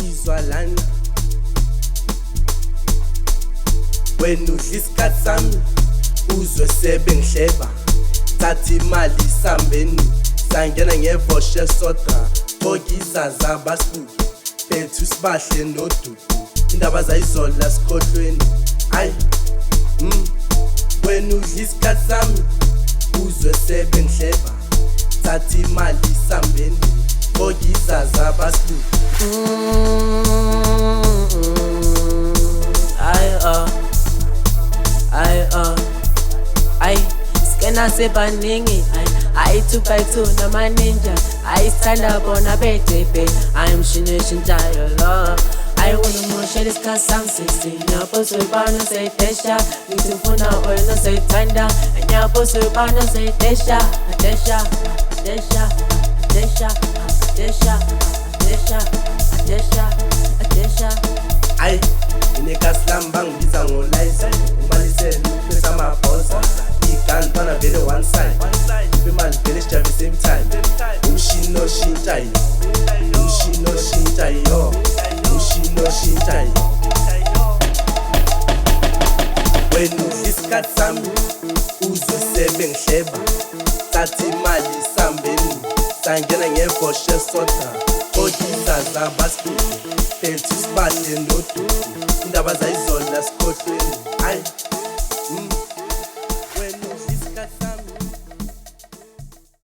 izwalana wena udla isikhathi sami uzwe sebe ngihleba thatha imali isambeni sangena ngevoshe soda bokizaza abasibuki bethu sibahle nodudu indaba zayizola sikhohlweni ayi wena udla isikhathi sami uzwe sebe ngihleba thatha imali isambeni bokizaza abasibuki Skena sebaningi I 2x2 nama ninja I stand up on a BTP I'm shinjayo lo I wanna more share this cause I'm 16 Nyapo subano say tesha Nitufuna oil no say tanda Nyapo subano say tesha Tesha Tesha Tesha Tesha Tesha Tesha Tesha Ay, inekaslamba ngibiza ngolize umalisele uphetha amabhoza igantwana vele one side imali vele sijave same time umshini oshintshayo umshini oshintshayo umshini oshintshayo wena udla isikhathi sami uzwe sebe ngihleba thatha imali isambeni sangena ngevoshe soda bokizaza abasibuki bethu sibahle nodudu indaba zayizola sikhohlweni ayi